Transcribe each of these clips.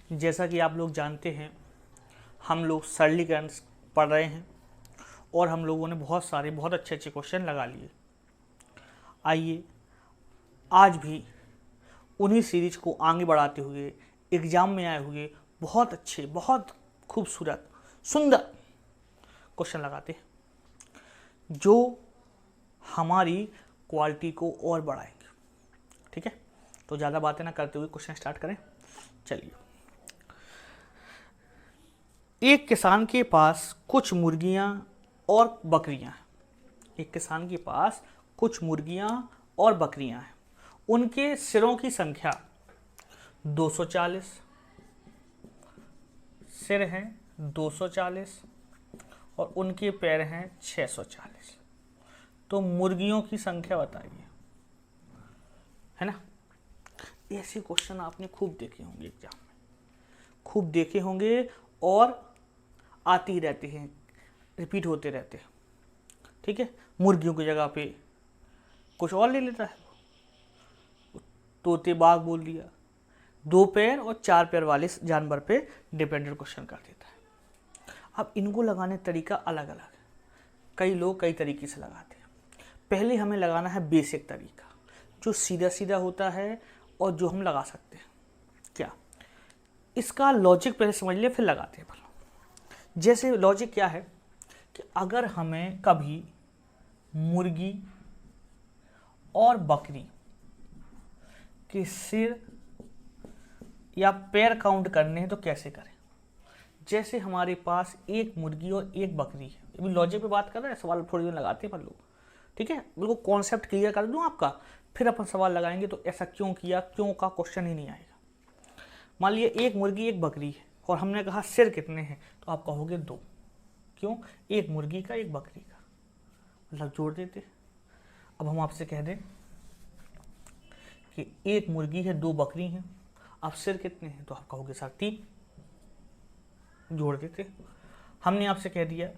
जैसा कि आप लोग जानते हैं, हम लोग सरलीकरण पढ़ रहे हैं और हम लोगों ने बहुत सारे बहुत अच्छे अच्छे क्वेश्चन लगा लिए। आइए आज भी उन्हीं सीरीज को आगे बढ़ाते हुए एग्ज़ाम में आए हुए बहुत अच्छे, बहुत खूबसूरत, सुंदर क्वेश्चन लगाते हैं जो हमारी क्वालिटी को और बढ़ाएंगे। ठीक है, तो ज़्यादा बातें ना करते हुए क्वेश्चन स्टार्ट करें। चलिए, एक किसान के पास कुछ मुर्गियां और बकरियां हैं। एक किसान के पास कुछ मुर्गियां और बकरियां हैं। उनके सिरों की संख्या 240 सिर हैं, 240 और उनके पैर हैं 640। तो मुर्गियों की संख्या बताइए, है ना। ऐसे क्वेश्चन आपने खूब देखे होंगे एग्जाम में, खूब देखे होंगे और आते ही रहते हैं, रिपीट होते रहते हैं। ठीक है, मुर्गियों की जगह पे कुछ और ले लेता है, तोते बाग बोल दिया। 2 पैर और 4 पैर वाले जानवर पे डिपेंडेंट क्वेश्चन कर देता है। अब इनको लगाने तरीका अलग अलग है, कई लोग कई तरीके से लगाते हैं। पहले हमें लगाना है बेसिक तरीका, जो सीधा सीधा होता है और जो हम लगा सकते हैं। क्या इसका लॉजिक पहले समझ लिया, फिर लगाते हैं। जैसे लॉजिक क्या है कि अगर हमें कभी मुर्गी और बकरी के सिर या पैर काउंट करने हैं तो कैसे करें। जैसे हमारे पास एक मुर्गी और एक बकरी है, अभी लॉजिक पे बात कर रहे हैं, सवाल थोड़ी देर लगाते हैं पर लोग। ठीक है, बिल्कुल कॉन्सेप्ट क्लियर कर दूं आपका, फिर अपन सवाल लगाएंगे। तो ऐसा क्यों किया, क्यों का क्वेश्चन ही नहीं आएगा। मान लिया एक मुर्गी एक बकरी है और हमने कहा सिर कितने हैं, तो आप कहोगे 2। क्यों, एक मुर्गी का एक बकरी का, मतलब जोड़ देते। अब हम आपसे कह दें कि एक मुर्गी है 2 बकरी हैं, आप सिर कितने हैं, तो आप कहोगे सर 3, जोड़ देते। हमने आपसे कह दिया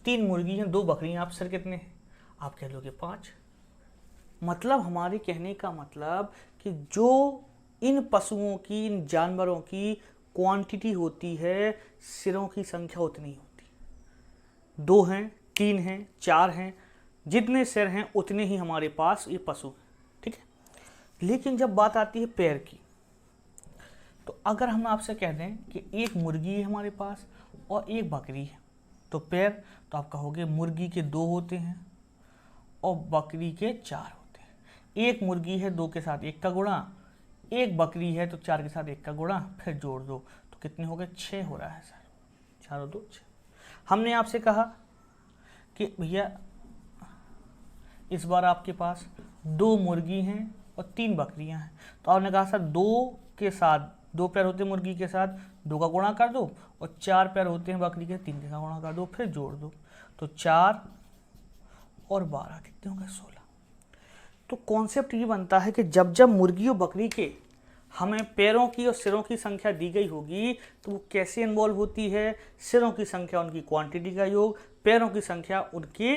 3 मुर्गी हैं 2 बकरी हैं, आप सिर कितने हैं, आप कह लोगे 5। मतलब हमारे कहने का मतलब कि जो इन पशुओं की, इन जानवरों की क्वांटिटी होती है, सिरों की संख्या उतनी होती। 2 हैं, 3 हैं, 4 हैं, जितने सिर हैं उतने ही हमारे पास ये पशु हैं। ठीक है, लेकिन जब बात आती है पैर की, तो अगर हम आपसे कह दें कि एक मुर्गी है हमारे पास और एक बकरी है, तो पैर, तो आप कहोगे मुर्गी के 2 होते हैं और बकरी के 4 होते हैं। एक मुर्गी है 2 के साथ 1 का गुणा, एक बकरी है तो 4 के साथ 1 का गुणा, फिर जोड़ दो तो कितने हो गए, 6 हो रहा है सर। 4 और 2 6। हमने आपसे कहा कि भैया इस बार आपके पास 2 मुर्गी हैं और 3 बकरियां हैं, तो आपने कहा सर 2 के साथ 2 पैर होते हैं मुर्गी के साथ, 2 का गुणा कर दो, और 4 पैर होते हैं बकरी के, 3 का गुणा कर दो, फिर जोड़ दो। तो 4 और 12 कितने होंगे, 16। तो कॉन्सेप्ट ये बनता है कि जब जब मुर्गी और बकरी के हमें पैरों की और सिरों की संख्या दी गई होगी, तो वो कैसे इन्वॉल्व होती है। सिरों की संख्या उनकी क्वांटिटी का योग, पैरों की संख्या उनकी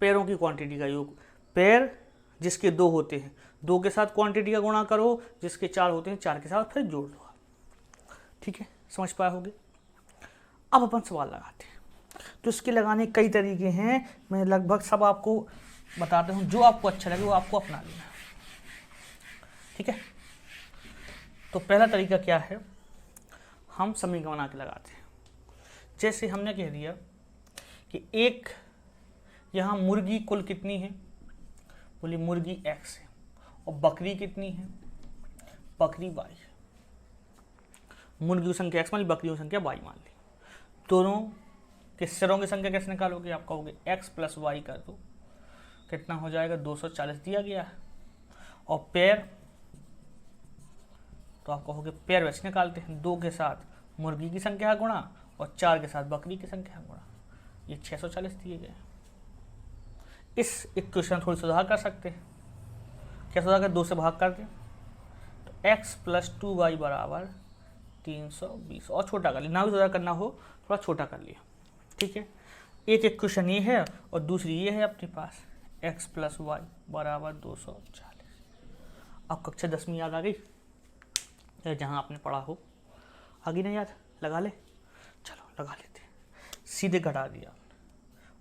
पैरों की क्वांटिटी का योग। पैर जिसके 2 होते हैं 2 के साथ क्वांटिटी का गुणा करो, जिसके 4 होते हैं 4 के साथ फिर जोड़ दो। ठीक है, समझ पाए होगे। अब अपन सवाल लगाते हैं। तो इसके लगाने कई तरीके हैं, मैं लगभग सब आपको बताता हूँ, जो आपको अच्छा लगे वो आपको अपना लेना। ठीक है, तो पहला तरीका क्या है, हम समीकरण बना के लगाते हैं। जैसे हमने कह दिया कि एक यहाँ मुर्गी कुल कितनी है, बोली मुर्गी x है, और बकरी कितनी है, बकरी y है। मुर्गी की संख्या x मान ली, बकरियों की संख्या y मान ली। दोनों के सिरों की संख्या कैसे निकालोगे, आप कहोगे x + y कर दो, कितना हो जाएगा, 240 दिया गया है। और पैर, तो आप कहोगे पैर वैसे निकालते हैं, 2 के साथ मुर्गी की संख्या गुणा और 4 के साथ बकरी की संख्या गुणा, ये 640 दिए गए। इस इक्वेशन थोड़ी सुधार कर सकते हैं। क्या सुधार कर, 2 से भाग कर दें, तो x + 2y = 320। और छोटा कर लिया, ना भी सुधार करना हो थोड़ा छोटा कर लिया। ठीक है, एक इक्वेशन ये है और दूसरी ये है अपने पास, x + y = 240। अब कक्षा 10वीं याद आ गई, जहाँ आपने पढ़ा हो। आगे ना याद, लगा ले, चलो लगा लेते हैं। सीधे घटा दिया,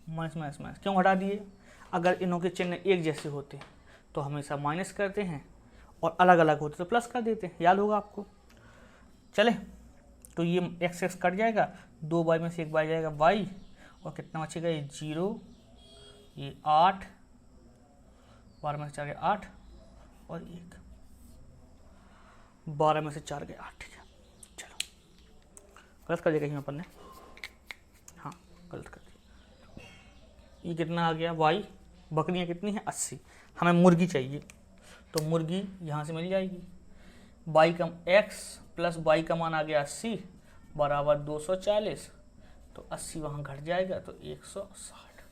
माइनस माइनस माइनस। क्यों घटा दिए? अगर इनों के चिन्ह एक जैसे होते तो हमेशा माइनस करते हैं, और अलग अलग होते तो प्लस कर देते हैं, याद होगा आपको। चले, तो ये एक्स एक्स कट जाएगा, 2 बाई में से 1 बाई जाएगा वाई, और कितना बचेगा? ये 0, ये 8, 12 में से 4 गए 8, और 1, 12 में से 4 गए 8। ठीक है, चलो गलत कर दिया कहीं अपन ने, हाँ गलत कर दिया। ये कितना आ गया? वाई, बकरियाँ कितनी हैं? 80। हमें मुर्गी चाहिए, तो मुर्गी यहाँ से मिल जाएगी। वाई का एक्स प्लस वाई का मान आ गया 80 बराबर 240, तो 80 वहाँ घट जाएगा, तो 160।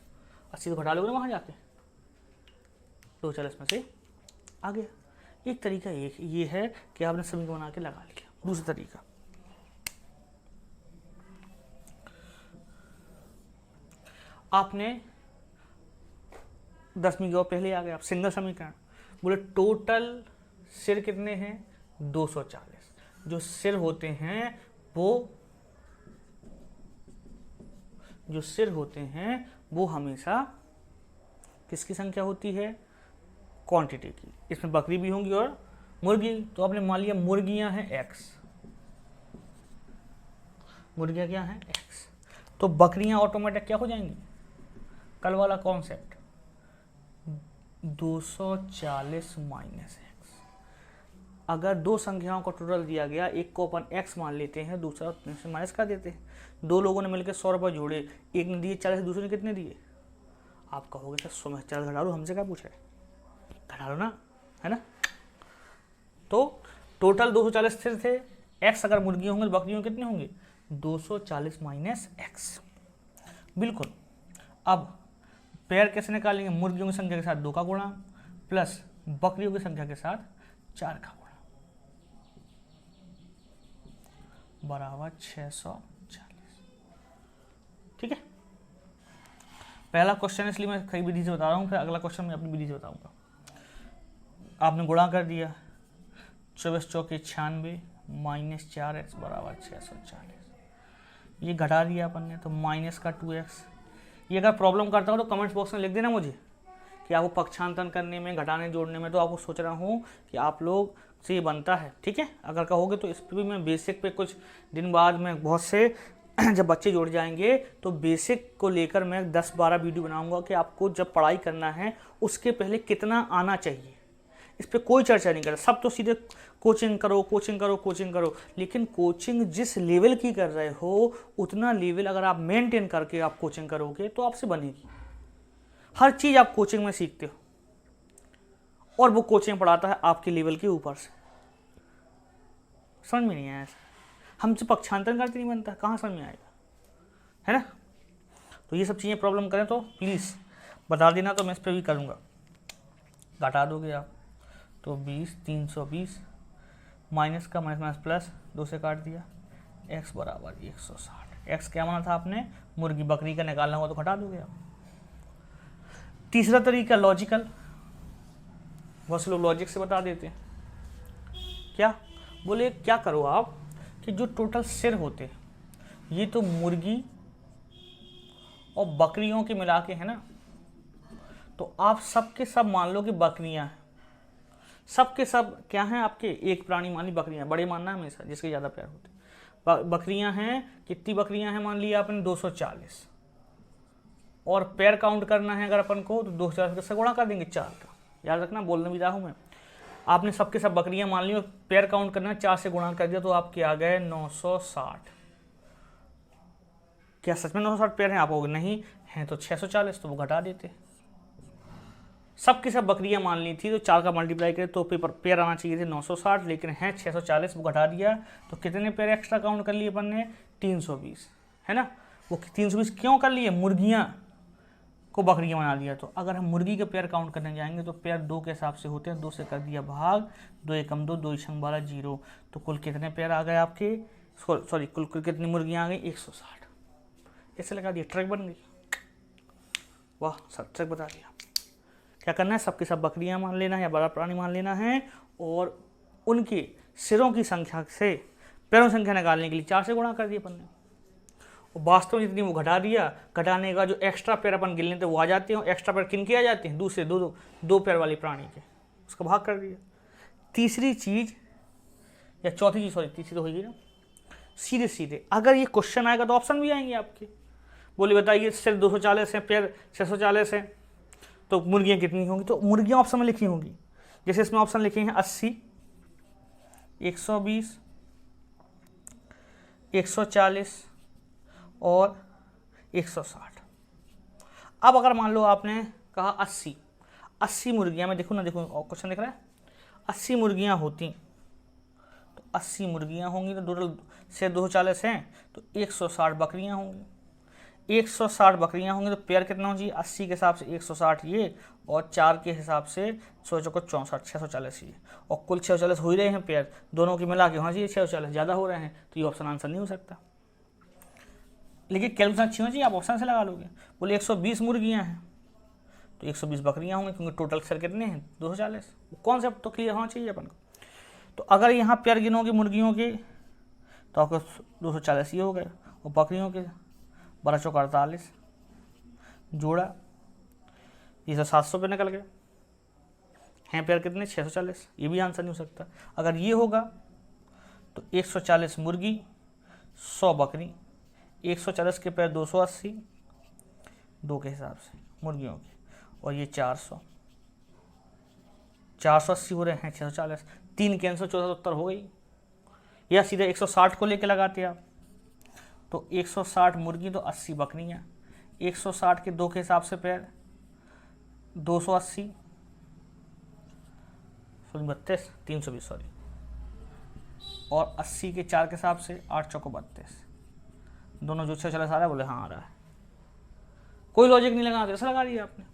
80 तो घटा लोगे ना वहाँ जाके, 240 में से आ गया। एक तरीका ये है कि आपने सभी को बना के लगा लिया। दूसरा तरीका, आपने 10वीं की और पहले आ गए आप, सिंगल समीकरण, बोले टोटल सिर कितने हैं? 240। जो सिर होते हैं वो हमेशा किसकी संख्या होती है? क्वांटिटी की। इसमें बकरी भी होंगी और मुर्गी। तो आपने मान लिया मुर्गियां हैं x, मुर्गियां क्या हैं? x। तो बकरियां ऑटोमेटिक क्या हो जाएंगी? कल वाला कॉन्सेप्ट, 240 माइनस एक्स। अगर दो संख्याओं का टोटल दिया गया, एक को अपन x मान लेते हैं, दूसरा से माइनस कर देते हैं। दो लोगों ने मिलकर 100 रुपये जोड़े, एक ने दिए 40, दूसरे ने कितने दिए? आप कहोगे सर 100 में 40 घटा लो, हमसे क्या पूछा है? घटा लो ना, है ना। तो टोटल 240 स्थिर थे। x अगर मुर्गी होंगे, बकरियों कितने होंगे? 240 माइनस एक्स। बिल्कुल। अब पेयर कैसे निकालेंगे? मुर्गियों की संख्या के साथ 2 का गुणा प्लस बकरियों की संख्या के साथ 4 का गुणा बराबर 640। ठीक है, पहला क्वेश्चन इसलिए मैं कई विधि से बता रहा हूँ, फिर अगला क्वेश्चन मैं अपनी विधि से बताऊंगा। आपने गुणा कर दिया, 24 चौके 96 माइनस 4x बराबर 640। ये घटा दिया अपन ने, तो माइनस का 2x। ये अगर प्रॉब्लम करता हो तो कमेंट्स बॉक्स में लिख देना मुझे कि आपको पक्षांतरण करने में, घटाने जोड़ने में, तो आपको सोच रहा हूँ कि आप लोग से ये बनता है। ठीक है, अगर कहोगे तो इस पर भी मैं बेसिक पे कुछ दिन बाद में बहुत से जब बच्चे जुड़ जाएंगे तो बेसिक को लेकर मैं 10-12 वीडियो बनाऊंगा कि आपको जब पढ़ाई करना है उसके पहले कितना आना चाहिए। इस पर कोई चर्चा नहीं कर, सब तो सीधे कोचिंग करो कोचिंग करो कोचिंग करो, लेकिन कोचिंग जिस लेवल की कर रहे हो उतना लेवल अगर आप मेंटेन करके आप कोचिंग करोगे तो आपसे बनेगी। हर चीज़ आप कोचिंग में सीखते हो और वो कोचिंग पढ़ाता है आपके लेवल के ऊपर से। समझ में नहीं आया ऐसा? हमसे पक्षांतरण करते नहीं बनता, कहाँ समझ में आएगा, है ना। तो ये सब चीज़ें प्रॉब्लम करें तो प्लीज़ बता देना, तो मैं इस पर भी करूँगा। घटा दोगे आप तो 20 320 माइनस का माइनस माइनस प्लस 2 से काट दिया, x बराबर 160। x क्या माना था आपने? मुर्गी। बकरी का निकालना होगा तो घटा दोगे आप। तीसरा तरीका लॉजिकल, बहुत से लोग लॉजिक से बता देते हैं। क्या बोले? क्या करो आप कि जो टोटल सिर होते हैं, ये तो मुर्गी और बकरियों के मिला के है ना, तो आप सबके सब मान लो कि बकरियां हैं। सबके सब क्या हैं आपके? एक प्राणी मान ली बकरियां, बड़े मानना है हमेशा जिसके ज़्यादा प्यार होते। बकरियां हैं, कितनी बकरियां हैं मान लिया आपने? 240। और पैर काउंट करना है अगर अपन को तो 240 से गुणा कर देंगे 4 का। याद रखना, बोलने भी रहा हूँ मैं। आपने सबके सब बकरियां मान ली और पैर काउंट करना है, 4 से गुणा कर दिया तो आपके आ गए 960। क्या सच में 960 पैर हैं? आप कहोगे नहीं हैं तो 640, तो वो घटा देते। सबकी सब बकरियां मान ली थी तो 4 का मल्टीप्लाई करें तो पेयर आना चाहिए थे 960, लेकिन हैं 640, वो घटा दिया। तो कितने पेयर एक्स्ट्रा काउंट कर लिए अपन ने? 320, है ना। वो 320 क्यों कर लिए? मुर्गियां को बकरियां बना दिया। तो अगर हम मुर्गी के पेयर काउंट करने जाएंगे तो पेयर 2 के हिसाब से होते हैं, 2 से कर दिया भाग, 2 एकम 2, 2 इछंग 12, 0। तो कुल कितने पेयर आ गए आपके? सॉरी, कुल कितनी मुर्गियां आ गई? 160। ऐसे लगा दिया, ट्रक बन गई। वाह सर, ट्रक बता दिया। क्या करना है? सबके सब बकरियां मान लेना है या बड़ा प्राणी मान लेना है और उनके सिरों की संख्या से पैरों की संख्या निकालने के लिए 4 से गुणा कर दिया अपन ने, और वास्तव में जितनी वो घटा दिया, घटाने का जो एक्स्ट्रा पैर अपन गिन लेते वो आ जाते हैं। एक्स्ट्रा पैर किन के आ जाते हैं? दूसरे दो पैर वाले प्राणी के, उसका भाग कर दिया। तीसरी चीज या चौथी चीज, सॉरी तीसरी तो होगी ना, सीधे सीधे अगर ये क्वेश्चन आएगा तो ऑप्शन भी आएंगे आपके। बोले बताइए सिर्फ 240 है, पैर 640 है, तो मुर्गियां कितनी होंगी? तो मुर्गियां ऑप्शन में लिखी होंगी। जैसे इसमें ऑप्शन लिखे हैं 80, 120, 140 और 160। अब अगर मान लो आपने कहा 80 मुर्गियां, मैं देखो ना, देखो क्वेश्चन दिख रहा है, 80 मुर्गियां होती तो 80 मुर्गियां होंगी, तो टोटल से 240 हैं तो 160 बकरियां होंगी। 160 बकरियां होंगी तो पेयर कितना हो चाहिए? 80 के हिसाब से 160 ये, और 4 के हिसाब से 100 चौको 64, 640 ये, और कुल 640 हो ही रहे हैं पेयर, दोनों की मिला के होना चाहिए 640, ज़्यादा हो रहे हैं तो ये ऑप्शन आंसर नहीं हो सकता। लेकिन कैलकुलेशन अच्छी होनी चाहिए, आप ऑप्शन से लगा लोगे। बोले 120 मुर्गियाँ हैं तो 120 बकरियाँ होंगी, क्योंकि टोटल सर कितने हैं? 240। कॉन्सेप्ट तो क्लियर होना चाहिए अपन को। तो अगर यहाँ पेयर गिनोगे मुर्गियों के तो आपको 240 ये हो गए, और बकरियों के 12 चौक 48 जोड़ा, ये 700 पे निकल गए। हैं पेयर कितने? 640। ये भी आंसर नहीं हो सकता। अगर ये होगा तो 140 मुर्गी, 100 बकरी, 140 के पेयर 280, 2 के हिसाब से मुर्गियों के, और ये 480 हो रहे हैं 640, 3 कैंसर 74 हो गई। या सीधे 160 को लेके लगाते आप, तो 160 मुर्गी तो 80 बकरियाँ, 160 के 2 के हिसाब से पेयर 280, 32, 320 सॉरी, और 80 के 4 के हिसाब से 8 चौको 32, दोनों जो 640 आ रहा है, बोले हाँ आ रहा है। कोई लॉजिक नहीं लगा, ऐसा लगा दिया आपने।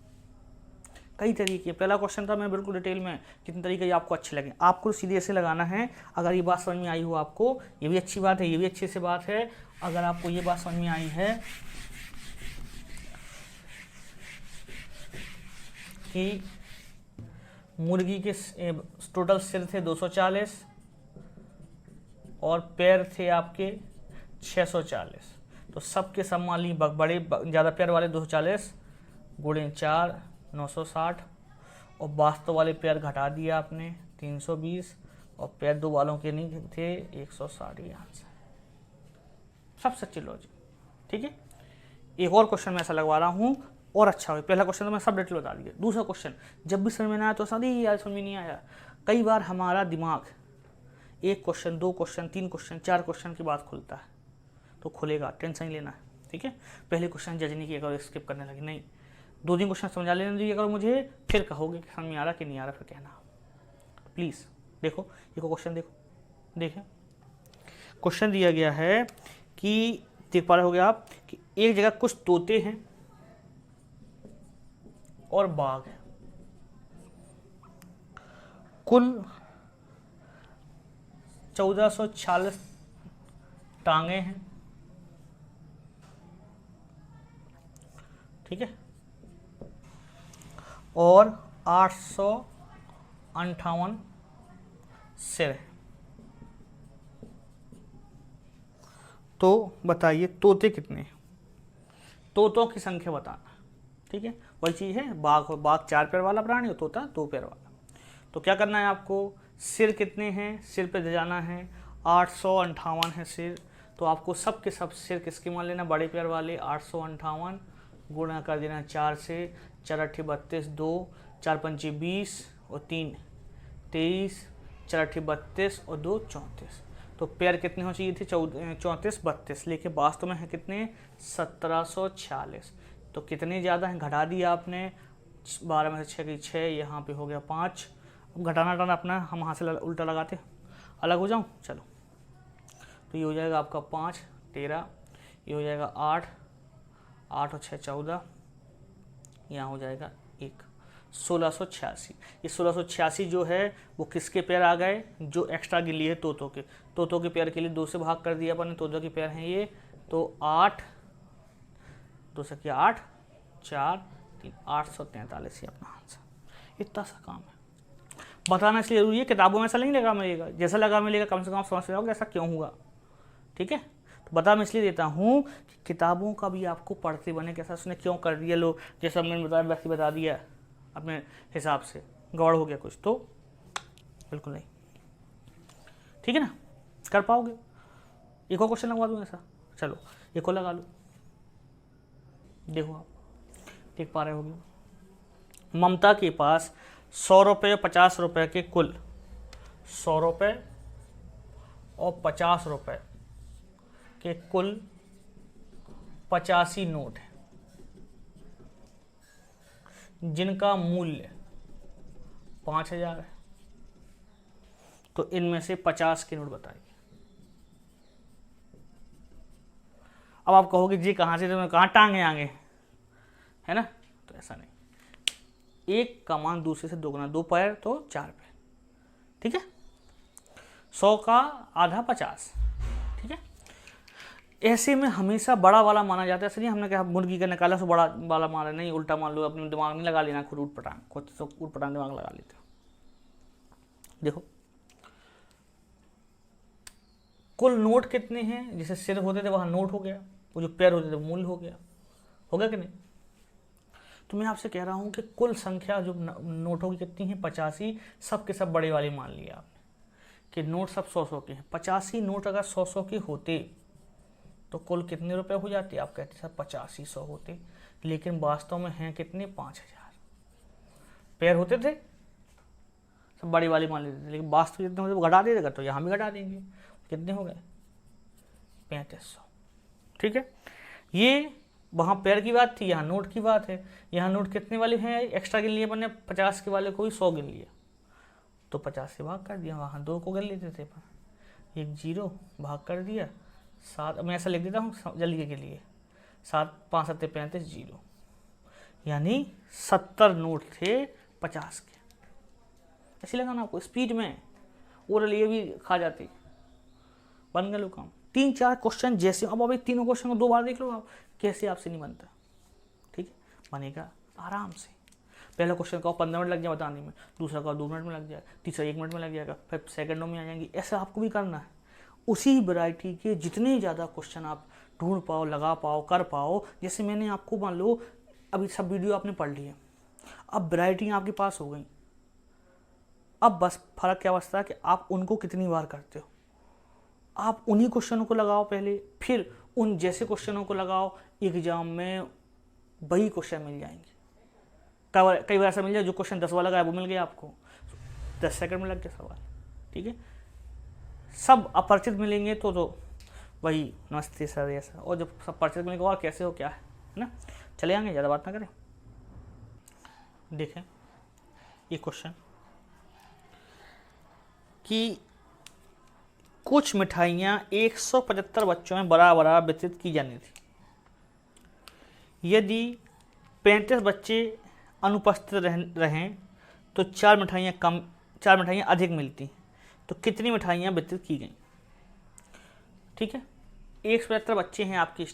कई तरीके, पहला क्वेश्चन था मैं बिल्कुल डिटेल में, कितने तरीके आपको अच्छे लगे। आपको सीधे ऐसे लगाना है। अगर ये बात समझ में आई हो आपको, ये भी अच्छी बात है, ये भी अच्छी से बात है। अगर आपको ये बात समझ में आई है कि मुर्गी के टोटल सिर थे 240 और पैर थे आपके 640, तो सबके सब मान ली बड़े ज़्यादा पैर वाले 240 गुणे 4 960, और वास्तव वाले पैर घटा दिया आपने 320, और पैर 2 वालों के नहीं थे 160। ये आंसर सब सच्ची लॉजिक। ठीक है, एक और क्वेश्चन मैं ऐसा लगवा रहा हूँ और अच्छा हो। पहला क्वेश्चन तो मैं सब डिटेल बता दिया। दूसरा क्वेश्चन जब भी समझ में ना आया तो सारी यार समझ में नहीं आया। कई बार हमारा दिमाग 1 क्वेश्चन 2 क्वेश्चन 3 क्वेश्चन 4 क्वेश्चन के बाद खुलता है, तो खुलेगा, टेंशन नहीं लेना है। ठीक है, पहले क्वेश्चन जज नहीं किया करो, स्किप करने लगे नहीं, 2-3 क्वेश्चन समझा लेने दीजिए अगर मुझे, फिर कहोगे कि समझ में आ रहा कि नहीं आ रहा, फिर कहना प्लीज़। देखो ये क्वेश्चन देखो, देखें क्वेश्चन दिया गया है कि देख पा रहे होगे आप कि एक जगह कुछ तोते हैं और बाघ है, कुल 1440 टांगे हैं। ठीक है, और 858 सिर है। तो बताइए तोते कितने हैं? तोतों की संख्या बताना। ठीक है, वही चीज़ है, बाघ 4 पैर वाला प्राणी और तोता 2 पैर वाला। तो क्या करना है आपको? सिर कितने हैं, सिर पे जाना है, 858 है सिर, तो आपको सब के सब सिर किसके मान लेना? बड़े पैर वाले। 858 गुणा कर देना 4 से, 4 8 32, 2 4 5 20 और 3 23, 4 8 32 और 2 34। तो पैर कितने हो चाहिए थे? 34 32, लेकिन वास्तव में है कितने? 1746। तो कितने ज़्यादा हैं? घटा दिया आपने, 12 में से 6 की 6, यहाँ पे हो गया 5। घटाना टाना अपना हम यहाँ से उल्टा लगाते, अलग हो जाऊँ, चलो। तो ये हो जाएगा आपका 5 13, ये हो जाएगा 8 8 और 6 14, यहाँ हो जाएगा 1 1686। ये 1686 जो है वो किसके पैर आ गए? जो एक्स्ट्रा गिन लिए तोतों के। तोतों के पैर के लिए 2 से भाग कर दिया अपन ने, तोतों के पैर हैं ये, तो 8 2 से किया 8 4 3 843 ही अपना आंसर। इतना सा काम है। बताना इसलिए जरूरी है, किताबों में ऐसा नहीं लगा मिलेगा, जैसा लगा मिलेगा कम से कम आप समझ जाओगे ऐसा क्यों हुआ। ठीक है, तो बता मैं इसलिए देता हूँ कि किताबों का भी आपको पढ़ते बने कैसा उसने क्यों कर दिया, लो जैसा मैंने बताया वैसे बता दिया अपने हिसाब से, गौड़ हो गया कुछ तो बिल्कुल नहीं। ठीक है ना, कर पाओगे। एक और क्वेश्चन लगवा दूँ ऐसा, चलो एक और लगा लो, देखो आप देख पा रहे होगे। ममता के पास 100 रुपये 50 रुपये के कुल 100 रुपये और 50 रुपये के कुल 85 नोट हैं, जिनका मूल्य 5000 है। तो इनमें से 50 के नोट बताइए। अब आप कहोगे जी कहाँ से, तुम्हें कहाँ टांगे आगे, है ना, तो ऐसा नहीं, एक का मान दूसरे से दोगुना, 2 पैर तो 4 पैर। ठीक है, 100 का आधा 50। ठीक है, ऐसे में हमेशा बड़ा वाला माना जाता है। ऐसे नहीं हमने कहा मुर्गी का निकाला सो बड़ा वाला मारा, नहीं, उल्टा मान लो, अपने दिमाग नहीं लगा लेना खुद ऊट पटांग, खुद तो ऊट पटांग दिमाग लगा लेते हो। देखो कुल नोट कितने हैं, जैसे सिर होते थे वहां नोट हो गया, वो जो पैर होते थे मूल हो गया कि नहीं। तो मैं आपसे कह रहा हूं कि कुल संख्या जो नोटों की कितनी है 85, सब के सब बड़े वाले मान लिया आपने कि नोट सब 100-100 के हैं। 85 नोट अगर 100-100 के होते तो कुल कितने रुपए हो जाते, आप कहते सर 85 100 होते, लेकिन वास्तव में हैं कितने 5000 पैर होते थे, सब बड़ी वाली मान लेते थे, लेकिन वास्तव जितने होते वो घटा देगा, तो यहाँ भी घटा देंगे, कितने हो गए 3500। ठीक है, ये वहाँ पैर की बात थी, यहाँ नोट की बात है। यहाँ नोट कितने वाले हैं एक्स्ट्रा गिन लिए अपने, 50 के वाले को भी 100 गिन लिया, तो 50 से भाग कर दिया, वहाँ 2 को गिन लेते थे, एक 0 भाग कर दिया 7। मैं ऐसा लिख देता हूँ जल्दी के लिए, 7 5 7 35 0, यानी 70 नोट थे 50 के। ऐसे लगाना आपको स्पीड में, ओरल ये भी खा जाती, बन गए लोग काम। 3-4 क्वेश्चन जैसे, अब अभी तीनों क्वेश्चन को 2 बार देख लो आप, कैसे आपसे नहीं बनता। ठीक है, बनेगा आराम से। पहला क्वेश्चन का 15 मिनट लग जाए बताने में, दूसरा का 2 मिनट में लग जाए, तीसरा 1 मिनट में लग जाएगा, फिर सेकंडों में आ जाएंगी। ऐसा आपको भी करना है। उसी वैरायटी के जितने ज़्यादा क्वेश्चन आप ढूंढ पाओ, लगा पाओ, कर पाओ, जैसे मैंने आपको मान लो अभी सब वीडियो आपने पढ़ लिए, अब वैरायटी आपके पास हो गई। अब बस फर्क क्या बचता है कि आप उनको कितनी बार करते हो। आप उन्हीं क्वेश्चनों को लगाओ पहले, फिर उन जैसे क्वेश्चनों को लगाओ, एग्जाम में वही क्वेश्चन मिल जाएंगे। कई बार ऐसा मिल जाए जो क्वेश्चन 10 वाला लगाया वो मिल गया आपको, 10 सेकंड में लग गया सवाल। ठीक है, सब अपरिचित मिलेंगे तो वही नमस्ते सर ऐसा, और जब सब परिचित मिलेंगे और कैसे हो क्या है ना, चले आएंगे, ज़्यादा बात ना करें। देखें ये क्वेश्चन कि कुछ मिठाइयाँ 175 बच्चों में बराबर वितरित की जानी थी। यदि 35 बच्चे अनुपस्थित रहें तो 4 मिठाइयाँ अधिक मिलती, तो कितनी मिठाइयाँ वितरित की गई। ठीक है, 175 बच्चे हैं आपकी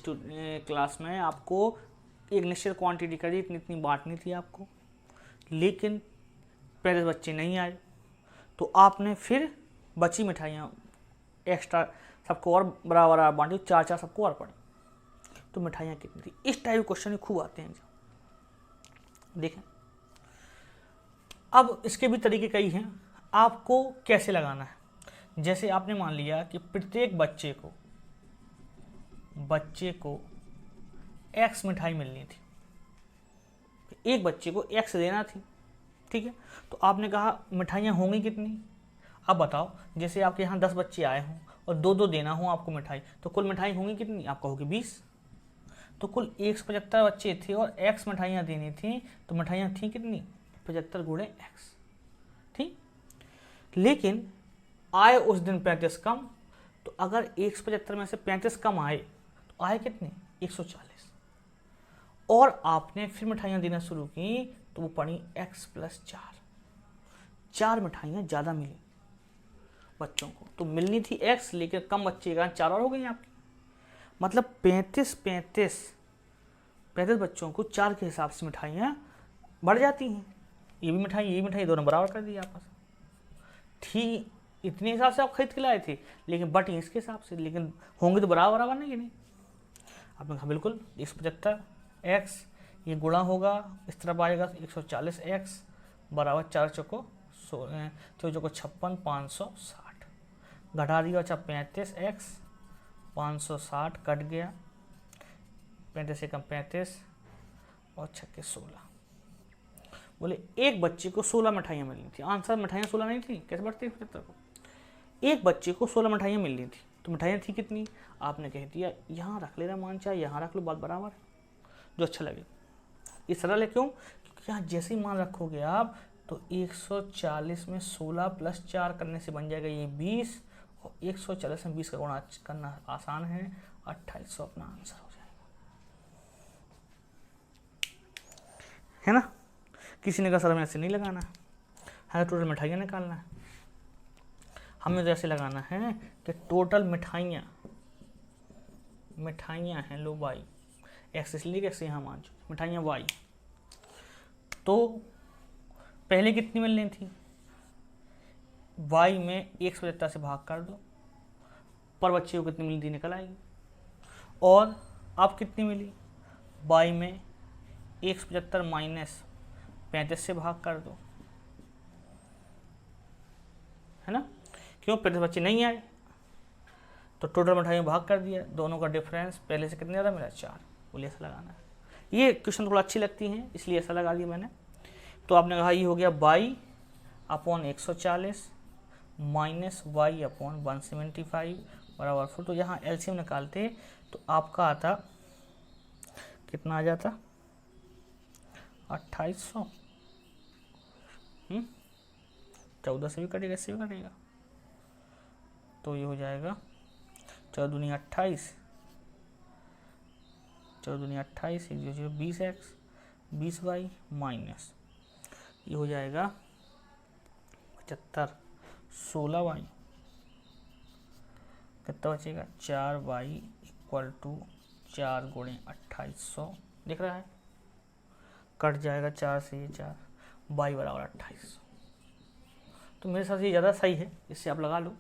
क्लास में, आपको एक निश्चित क्वांटिटी कर दी, इतनी बांटनी थी आपको, लेकिन 35 बच्चे नहीं आए, तो आपने फिर बची मिठाइयाँ एक्स्ट्रा सबको और बराबर बांटी, 4-4 सबको और पड़ी, तो मिठाइयाँ कितनी थी। इस टाइप के क्वेश्चन खूब आते हैं। देखें अब इसके भी तरीके कई हैं, आपको कैसे लगाना है। जैसे आपने मान लिया कि प्रत्येक बच्चे को x मिठाई मिलनी थी, एक बच्चे को x देना थी। ठीक है, तो आपने कहा मिठाइयाँ होंगी कितनी। अब बताओ, जैसे आपके यहाँ 10 बच्चे आए हों और 2-2 देना हो आपको मिठाई, तो कुल मिठाई होंगी कितनी, आप कहोगे 20। तो कुल 175 बच्चे थे और x मिठाइयाँ देनी थी, तो मिठाइयाँ थी कितनी 75 गुणे x। ठीक, लेकिन आए उस दिन 35 कम, तो अगर 175 में से 35 कम आए तो आए कितने 140, और आपने फिर मिठाइयाँ देना शुरू की तो वो पड़ी x + 4। 4 मिठाइयाँ ज़्यादा मिली बच्चों को, तो मिलनी थी x, लेकिन कम बच्चे का 4 और हो गई आपकी। मतलब 35 बच्चों को 4 के हिसाब से मिठाइयाँ बढ़ जाती हैं। ये भी मिठाई दोनों बराबर कर दी आपस। थी इतने हिसाब से आप खरीद के लाए थे, लेकिन बट इसके हिसाब से, लेकिन होंगे तो बराबर बराबर नहीं कि नहीं। आपने कहा बिल्कुल 175 एक्स, ये गुणा होगा इस तरफ आएगा 140 एक्स बराबर 4 चौको 56 560, घटा दिया अच्छा 35 एक्स 560 कट गया, 35 से कम 35 और 6 16। बोले एक बच्चे को 16 मिठाइयाँ मिलनी थी। आंसर मिठाइयाँ 16 नहीं थी, कैसे बढ़ती है 75 को। एक बच्चे को 16 मिठाइयाँ मिलनी थी, तो मिठाइयाँ थी कितनी, आपने कह दिया यहाँ रख लेना मान, चाहे यहाँ रख लो, बात बराबर है, जो अच्छा लगे। ये सरल है, क्यों, क्योंकि यहाँ जैसे ही मान रखोगे आप तो 140 में 16 प्लस 4 करने से बन जाएगा ये 20, और 140 में 20 का गुणा करना आसान है, 2800 अपना आंसर हो जाएगा, है ना। किसी ने कहा सर हमें ऐसे नहीं लगाना है, टोटल मिठाइयाँ निकालना है। हमें तो ऐसे लगाना है कि टोटल मिठाइयाँ हैं, लो वाई, एक्स इसलिए एक्स यहाँ मान चुके, मिठाइयाँ वाई। तो पहले कितनी मिलनी थी, वाई में 175 से भाग कर दो, पर बच्चे को कितनी मिली थी निकल आएगी। और अब कितनी मिली, वाई में 175 माइनस 35 से भाग कर दो, है ना। क्यों, 35 बच्चे नहीं आए तो टोटल मिठाई में भाग कर दिया, दोनों का डिफरेंस पहले से कितने ज़्यादा मिला 4। बोलिए ऐसा लगाना है। ये क्वेश्चन थोड़ा अच्छी लगती हैं इसलिए ऐसा लगा दिया मैंने। तो आपने कहा ये हो गया Y upon 140 minus Y upon 175 बराबर 4। तो यहाँ एलसीएम निकालते तो आपका आता कितना आ जाता 2800। 14 से भी कटेगा, इससे भी कटेगा, तो ये हो जाएगा 14 दूनी 28, 14 दूनी 28, 20 एक्स 20 वाई माइनस ये हो जाएगा 75 16 वाई, कितना बचेगा 4 वाई इक्वल टू 4 गुणे 2800, दिख रहा है, कट जाएगा 4 से ये 4, वाई बराबर 2800। तो मेरे साथ ये ज़्यादा सही है, इससे आप लगा लो।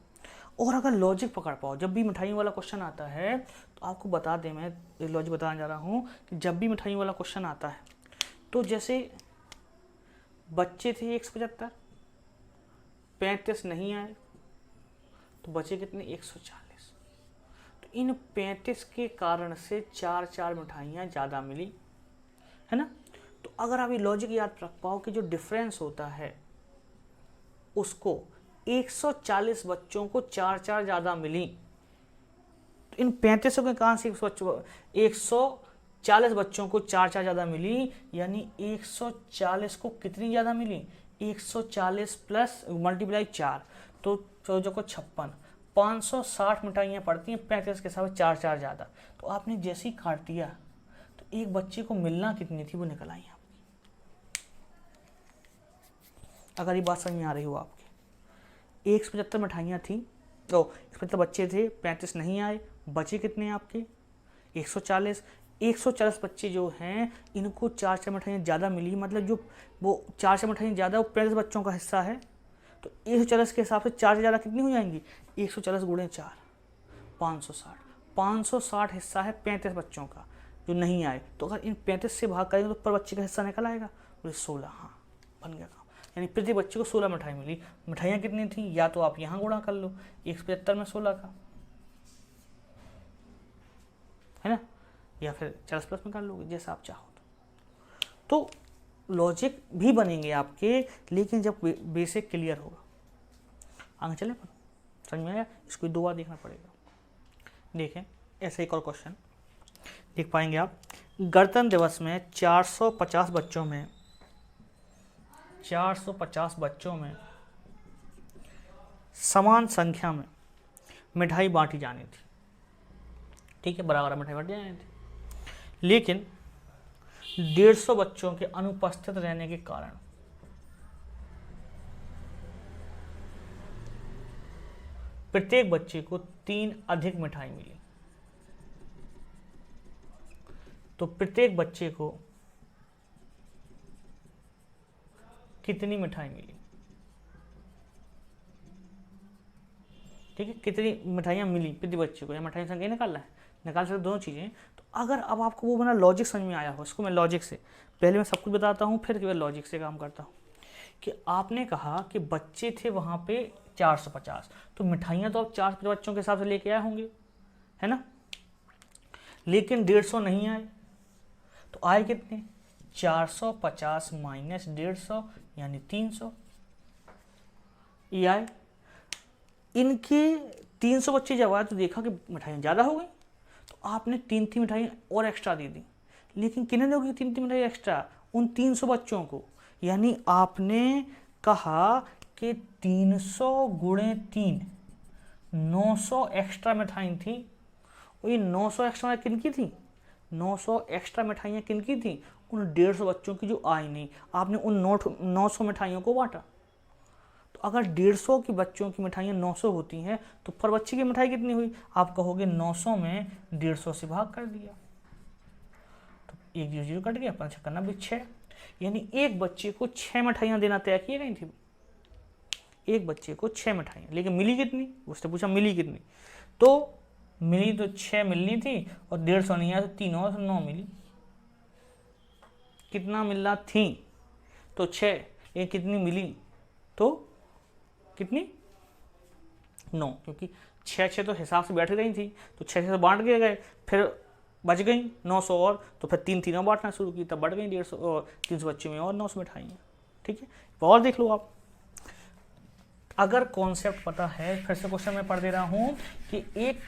और अगर लॉजिक पकड़ पाओ, जब भी मिठाई वाला क्वेश्चन आता है तो आपको बता दें, मैं एक लॉजिक बताने जा रहा हूँ कि जब भी मिठाई वाला क्वेश्चन आता है तो जैसे बच्चे थे 175, 35 नहीं आए तो बचे कितने 140, तो इन 35 के कारण से 4 मिठाइयाँ ज़्यादा मिली, है ना। तो अगर आप ये लॉजिक याद रख पाओ कि जो डिफरेंस होता है उसको 140 बच्चों को 4 ज़्यादा मिली, तो इन 35 के कारण से 140 बच्चों को 4 ज़्यादा मिली, यानी 140 को कितनी ज़्यादा मिली 140 प्लस मल्टीप्लाई 4, तो 14 को 56, 560 मिठाइयाँ पड़ती हैं 35 के साथ 4 ज़्यादा। तो आपने जैसे ही काट दिया तो एक बच्चे को मिलना कितनी थी वो निकल आई आपकी। अगर ये बात समझ में आ रही हो आपके, 175 मिठाइयाँ थी, तो 175 बच्चे थे, 35 नहीं आए, बचे कितने आपके 140। 140 बच्चे जो हैं इनको 4 मिठाइयाँ ज़्यादा मिली, मतलब जो वो 4 मिठाइयाँ ज़्यादा वो 35 बच्चों का हिस्सा है, तो 140 के हिसाब से 4 से ज़्यादा कितनी हो जाएंगी 140 गुणे 4 560। 560 हिस्सा है 35 बच्चों का जो नहीं आए, तो अगर इन 35 से भाग करेंगे तो पर बच्चे का हिस्सा निकल आएगा, बोले 16। हाँ बन गया काम, यानी प्रति बच्चे को 16 मिठाई मिली। मिठाइयाँ कितनी थी, या तो आप यहाँ गुणा कर लो 175 में 16 का, है ना, या फिर 40 प्लस में कर लोगे, जैसा आप चाहो। तो लॉजिक भी बनेंगे आपके, लेकिन जब बेसिक क्लियर होगा आगे चले पर समझ में आया। इसको 2 बार देखना पड़ेगा। देखें ऐसे एक और क्वेश्चन देख पाएंगे आप। गणतंत्र दिवस में 450 बच्चों में समान संख्या में मिठाई बांटी जानी थी, ठीक है, बराबर मिठाई बांटी जानी थी, लेकिन 150 बच्चों के अनुपस्थित रहने के कारण प्रत्येक बच्चे को 3 अधिक मिठाई मिली। तो प्रत्येक बच्चे को कितनी मिठाई मिली, ठीक है, कितनी मिठाइयाँ मिली प्रति बच्चे को, या मिठाई संख्या निकालना है, निकाल सकते दोनों चीज़ें। तो अगर अब आपको वो बना लॉजिक समझ में आया हो, इसको मैं लॉजिक से पहले मैं सब कुछ बताता हूँ, फिर केवल लॉजिक से काम करता हूँ। कि आपने कहा कि बच्चे थे वहाँ पे 450, तो मिठाइयाँ तो आप 4 बच्चों के हिसाब से लेके आए होंगे, है ना, लेकिन 150 नहीं आए, तो आए कितने, 450 माइनस 150 यानी 300, ये आए। इनके 300 बच्चे जब आए तो देखा कि मिठाइयाँ ज़्यादा हो गई, तो आपने 3 मिठाइयाँ और एक्स्ट्रा दे दी। लेकिन किन्हें दोगे 3 मिठाई एक्स्ट्रा, उन 300 बच्चों को। यानी आपने कहा कि 300 गुणे 3 900 एक्स्ट्रा मिठाई थी। और ये 900 एक्स्ट्रा किनकी थी, 900 एक्स्ट्रा मिठाइयाँ किनकी थी, उन 150 बच्चों की जो आई नहीं, आपने उन 900 मिठाइयों को बांटा। तो अगर 150 की बच्चों की मिठाइयाँ 900 होती हैं तो पर बच्चे की मिठाई कितनी हुई, आप कहोगे 900 में 150 से भाग कर दिया, तो 1 0 कट गया, 5 करना भी 6, यानी एक बच्चे को 6 मिठाइयाँ देना तय की गई थी, एक बच्चे को 6 मिठाइयाँ। लेकिन मिली कितनी, उसने पूछा मिली कितनी, तो मिली तो 6 मिलनी थी और 150 नहीं आया, तो 3 और 9 मिली। कितना मिलना थी, तो 6, ये कितनी मिली, तो कितनी 9, क्योंकि 6 तो हिसाब से बैठ गई थी, तो 6 से बांट के गए, फिर बच गई 900 और, तो फिर 3 और बांटना शुरू की, तब बढ़ गई 150 और 300 बच्चे में और 900 मिठाइयाँ। ठीक है, और देख लो आप, अगर कॉन्सेप्ट पता है, फिर से क्वेश्चन में पढ़ दे रहा हूँ कि एक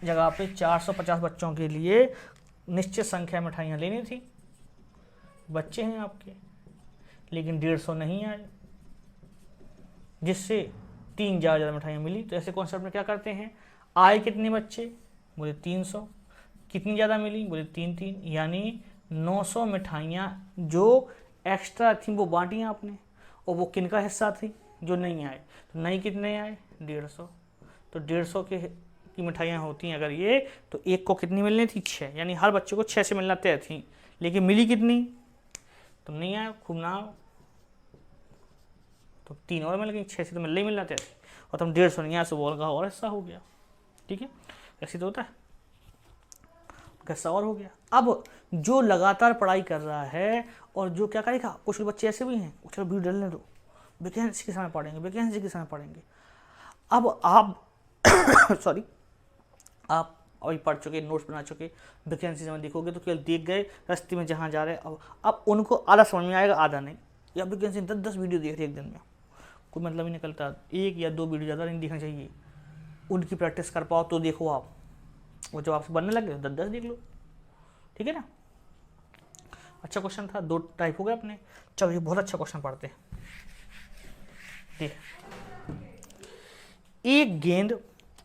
जगह पे 450 बच्चों के लिए निश्चित संख्या मिठाइयाँ लेनी थी, बच्चे हैं आपके, लेकिन 150 नहीं आए, जिससे 3 ज़्यादा मिठाइयाँ मिली। तो ऐसे कॉन्सेप्ट में क्या करते हैं, आए कितने बच्चे, बोले 300, कितनी ज़्यादा मिली, बोले 3, यानी 900 मिठाइयाँ जो एक्स्ट्रा थी वो बांटी आपने, और वो किनका हिस्सा थी, जो नहीं आए। तो नहीं कितने आए, 150, तो 150 की मिठाइयाँ होती हैं अगर ये, तो एक को कितनी मिलनी थी, 6, यानी हर बच्चे को 6 से मिलना तय थी, लेकिन मिली कितनी, तो नहीं आया, खूब ना, तो 3 और मिल गई, 6 से तो मिलना ही मिलना तय थी, और तुम 150 नहीं आया, सो बोल का और हिस्सा हो गया। ठीक है, ऐसे तो होता है, हिस्सा और हो गया। अब जो लगातार पढ़ाई कर रहा है और जो क्या करेगा, कुछ बच्चे ऐसे भी हैं, चलो वीडियो डालने दो, वैकेंसी के समय पढ़ेंगे, वैकेंसी के समय पढ़ेंगे। अब आप सॉरी, आप अभी पढ़ चुके, नोट्स बना चुके, वैकेंसी समय देखोगे तो केवल देख गए रास्ते में जहाँ जा रहे हैं, अब उनको आधा समझ में आएगा, आधा नहीं। या वैकेंसी 10 वीडियो देख रहे एक दिन में, कोई मतलब ही निकलता, 1 या 2 वीडियो ज़्यादा नहीं देखना चाहिए, उनकी प्रैक्टिस कर पाओ तो देखो आप, वो जब आपसे बनने लगे 10 देख लो। ठीक है ना, अच्छा क्वेश्चन था, 2 टाइप हो गए अपने। चलो ये बहुत अच्छा क्वेश्चन पढ़ते हैं। देख, एक गेंद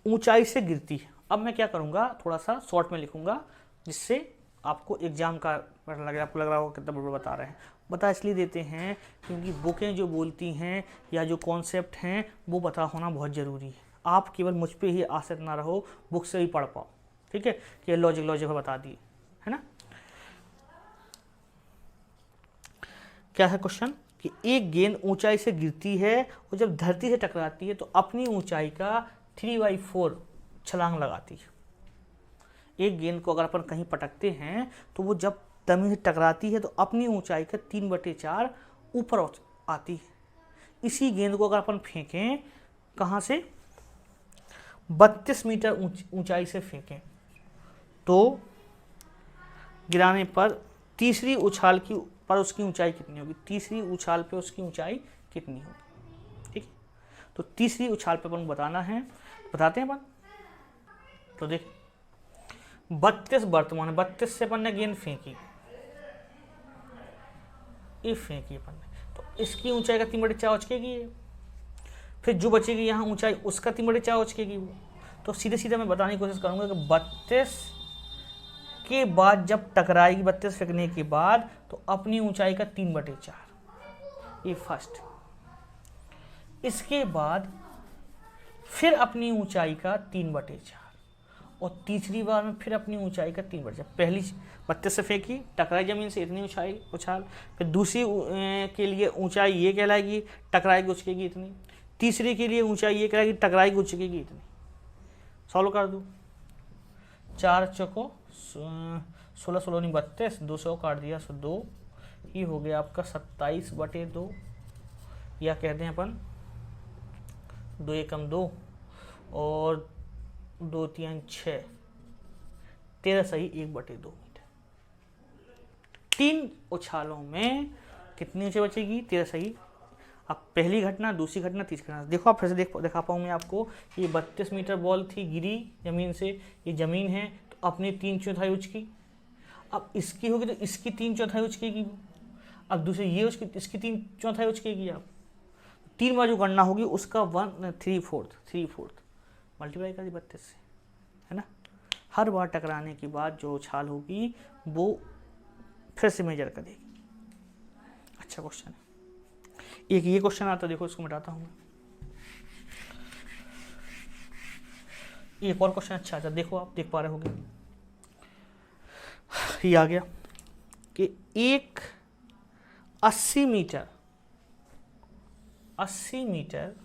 ऊंचाई से गिरती है। अब मैं क्या करूंगा, थोड़ा सा शॉर्ट में लिखूंगा, जिससे आपको एग्जाम का पता लगे, आपको लग रहा होगा कितना बड़ा बता रहे हैं। बता इसलिए देते हैं क्योंकि बुकें जो बोलती हैं या जो कॉन्सेप्ट हैं वो पता होना बहुत ज़रूरी है। आप केवल मुझ पे ही आश्रित ना रहो, बुक से ही पढ़ पाओ। ठीक है, कि लॉजिक बता दिए, है ना। क्या है क्वेश्चन, कि एक गेंद ऊंचाई से गिरती है और जब धरती से टकराती है तो अपनी ऊंचाई का 3/4 छलांग लगाती है। एक गेंद को अगर अपन कहीं पटकते हैं तो वो जब जमीन से टकराती है तो अपनी ऊंचाई का 3/4 ऊपर आती है। इसी गेंद को अगर अपन फेंकें कहाँ से, 32 मीटर ऊंचाई से फेंकें, तो गिराने पर तीसरी उछाल की पर उसकी ऊंचाई कितनी होगी, तीसरी उछाल पे उसकी ऊंचाई कितनी होगी। ठीक है, तो तीसरी उछाल पे अपन बताना है, बताते हैं अपन। तो देख 32 वर्तमान, 32 से अपन ने गेंद फेंकी, ये फेंकी अपन ने, तो इसकी ऊंचाई का 3/4 उचकेगी, फिर जो बचेगी यहाँ ऊंचाई उसका 3/4 उचकेगी। तो सीधे सीधे मैं बताने की कोशिश करूंगा कि 32 के बाद जब टकराएगी, 32 फेंकने के बाद, तो अपनी ऊंचाई का 3/4, ये फर्स्ट। इसके बाद फिर अपनी ऊंचाई का 3/4 और तीसरी बार में फिर अपनी ऊंचाई का 3/4। पहली 32 से फेंकी, टकराई जमीन से, इतनी ऊंचाई उछाल, फिर दूसरी के लिए ऊंचाई ये कहलाएगी, टकराएगी उचकेगी इतनी, तीसरी के लिए ऊंचाई ये कहलाएगी, टकराएगी उचकेगी इतनी। सॉल्व कर दूँ, 4 चौको 16, 16 नहीं 32, 200 काट दिया, 2 ही हो गया आपका 27/2, या कहते हैं अपन 2 एकम 2 और 2 3 6, 13 सही 1/2 मीटर। 3 उछालों में कितनी ऊंचाई बचेगी? 13 सही। अब पहली घटना, दूसरी घटना, तीसरी घटना, देखो आप फिर से दिखा पाऊँ मैं आपको। ये 32 मीटर बॉल थी, गिरी जमीन से, ये जमीन है तो अपनी 3/4 उचकी। अब इसकी होगी तो इसकी 3/4 उचकेगी, अब दूसरी ये उसकी, इसकी 3/4 उचकेगी। आप 3 बार जो गणना होगी उसका 1/3 मल्टीप्लाई कर दी 32 से, है ना। हर बार टकराने के बाद जो उछाल होगी वो फिर से मेजर करेगी। अच्छा क्वेश्चन है। एक ये क्वेश्चन आता है, देखो इसको मिटाता हूँ। एक और क्वेश्चन अच्छा आता, देखो आप देख पा रहे होगे, ये आ गया कि एक 80 मीटर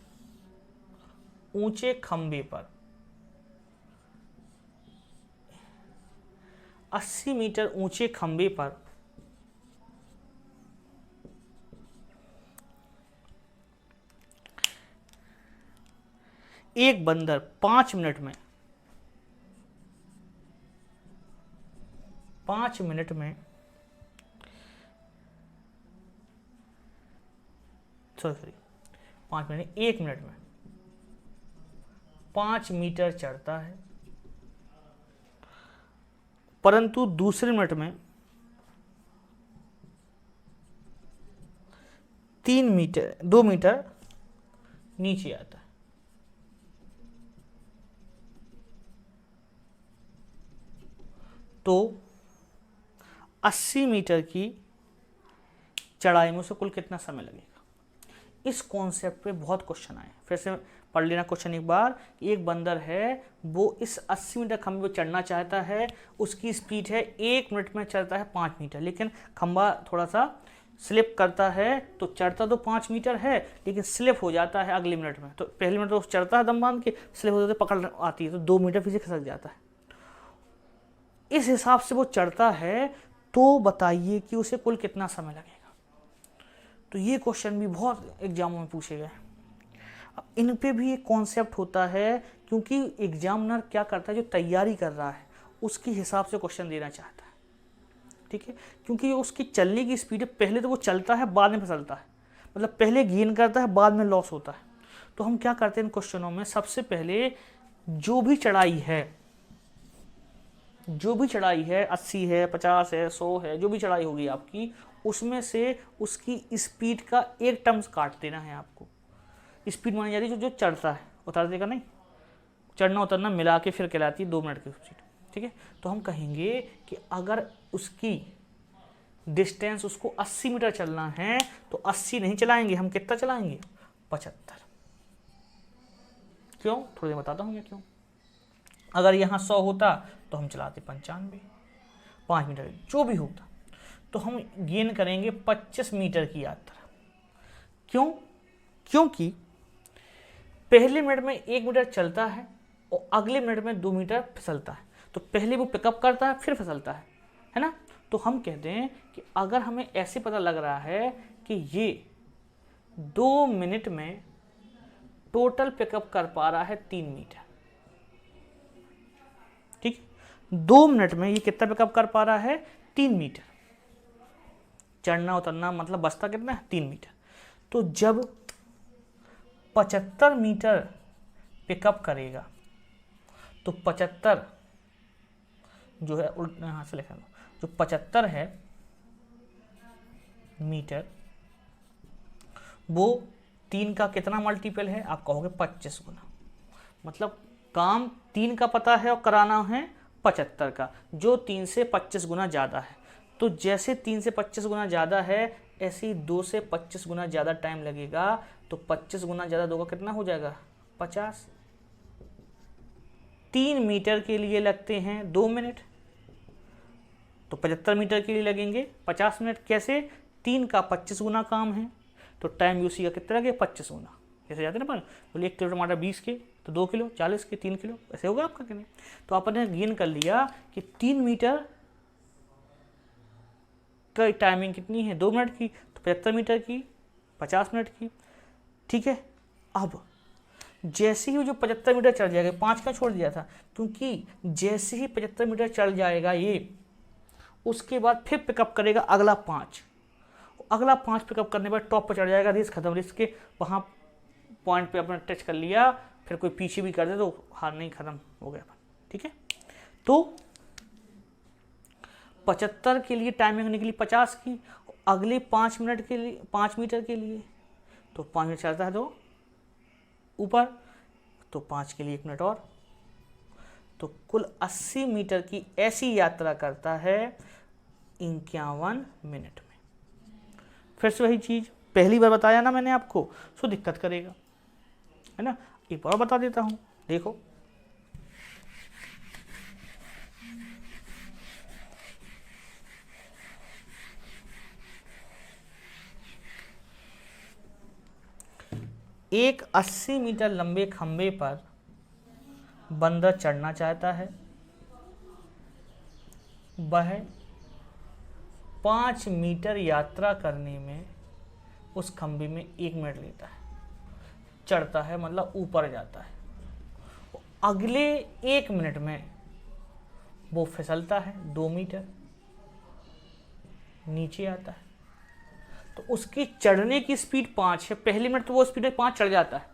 ऊंचे खंबे पर 80 मीटर ऊंचे खंबे पर एक बंदर 5 मिनट में सॉरी 5 मिनट 1 मिनट में 5 मीटर चढ़ता है, परंतु दूसरे मिनट में 2 मीटर नीचे आता है। तो 80 मीटर की चढ़ाई में उसे कुल कितना समय लगेगा? इस कॉन्सेप्ट पे बहुत क्वेश्चन आए, फिर से पढ़ लेना क्वेश्चन एक बार। एक बंदर है, वो इस 80 मीटर खंबे पर चढ़ना चाहता है, उसकी स्पीड है 1 मिनट में चढ़ता है 5 मीटर, लेकिन खंबा थोड़ा सा स्लिप करता है, तो चढ़ता तो 5 मीटर है लेकिन स्लिप हो जाता है अगले मिनट में। तो पहले मिनट तो चढ़ता है दम बांध के, स्लिप हो जाता है, पकड़ आती है तो 2 मीटर पीछे खसक जाता है। इस हिसाब से वो चढ़ता है, तो बताइए कि उसे कुल कितना समय लगेगा। तो ये क्वेश्चन भी बहुत एग्जामों में पूछे गए। अब इन पे भी एक कॉन्सेप्ट होता है, क्योंकि एग्जामिनर क्या करता है, जो तैयारी कर रहा है उसके हिसाब से क्वेश्चन देना चाहता है, ठीक है। क्योंकि उसकी चलने की स्पीड है, पहले तो वो चलता है बाद में फिसलता है, मतलब पहले गेन करता है बाद में लॉस होता है। तो हम क्या करते हैं इन क्वेश्चनों में, सबसे पहले जो भी चढ़ाई है 80 है, 50 है, 100 है, जो भी चढ़ाई होगी आपकी, उसमें से उसकी स्पीड का एक टर्म्स काट देना है आपको। स्पीड मानी जा रही है जो चढ़ता है, उतार देगा नहीं, चढ़ना उतरना मिला के फिर कहलाती है 2 मिनट की स्पीड, ठीक है। तो हम कहेंगे कि अगर उसकी डिस्टेंस उसको 80 मीटर चलना है तो 80 नहीं चलाएंगे हम, कितना चलाएंगे? 75। क्यों? थोड़ी देर बताता हूँ मैं क्यों। अगर यहाँ 100 होता तो हम चलाते 95, 5 मीटर जो भी होता, तो हम गेन करेंगे 25 मीटर की यात्रा। क्यों? क्योंकि पहले मिनट में 1 मीटर चलता है और अगले मिनट में 2 मीटर फिसलता है, तो पहले वो पिकअप करता है फिर फिसलता है ना। तो हम कहते हैं कि अगर हमें ऐसे पता लग रहा है कि ये 2 मिनट में टोटल पिकअप कर पा रहा है 3 मीटर, ठीक, 2 मिनट में ये कितना पिकअप कर पा रहा है? 3 मीटर। चढ़ना उतरना मतलब बचता कितना है? 3 मीटर। तो जब 75 मीटर पिकअप करेगा तो 75 जो है उल्टा यहाँ से लिखा लो, जो 75 है मीटर, वो 3 का कितना मल्टीपल है? आप कहोगे 25 गुना। मतलब काम 3 का पता है और कराना है 75 का, जो 3 से 25 गुना ज़्यादा है। तो जैसे 3 से 25 गुना ज़्यादा है, ऐसे ही 2 से 25 गुना ज़्यादा टाइम लगेगा। तो 25 गुना ज़्यादा 2 का कितना हो जाएगा? 50। 3 मीटर के लिए लगते हैं 2 मिनट, तो 75 मीटर के लिए लगेंगे 50 मिनट। कैसे? 3 का 25 गुना काम है, तो टाइम भी उसी का कितना लगे? 25 गुना। जैसे जाते ना अपन बोले 1 किलो टमाटर 20 के, तो 2 किलो, 40 के 3 किलो, ऐसे होगा आपका कि नहीं। तो आपने गेन कर लिया कि 3 मीटर का टाइमिंग कितनी है, 2 मिनट की, तो 75 मीटर की 50 मिनट की। ठीक है, अब जैसे ही वो जो 75 मीटर चढ़ जाएगा, 5 का छोड़ दिया था, क्योंकि जैसे ही 75 मीटर चढ़ जाएगा ये, उसके बाद फिर पिकअप करेगा अगला 5, अगला 5 पिकअप करने के बाद टॉप पर चढ़ जाएगा, रेस खत्म, रेस के वहाँ पॉइंट पे अपना टच कर लिया, फिर कोई पीछे भी कर दे तो हार नहीं, खत्म हो गया। ठीक है, तो 75 के लिए टाइमिंग निकली 50 की, अगले 5 मिनट के लिए, 5 मीटर के लिए तो 5 मिनट चलता है तो ऊपर, तो 5 के लिए 1 मिनट और, तो कुल 80 मीटर की ऐसी यात्रा करता है 51 मिनट में। फिर से वही चीज़ पहली बार बताया ना मैंने आपको, सो दिक्कत करेगा, है ना। एक बार बता देता हूँ, देखो एक 80 मीटर लंबे खंबे पर बंदर चढ़ना चाहता है, वह 5 मीटर यात्रा करने में उस खंबे में 1 मिनट लेता है, चढ़ता है मतलब ऊपर जाता है, अगले 1 मिनट में वो फिसलता है 2 मीटर, नीचे आता है, तो उसकी चढ़ने की स्पीड 5 है, पहली मिनट तो वो स्पीड 5 चढ़ जाता है,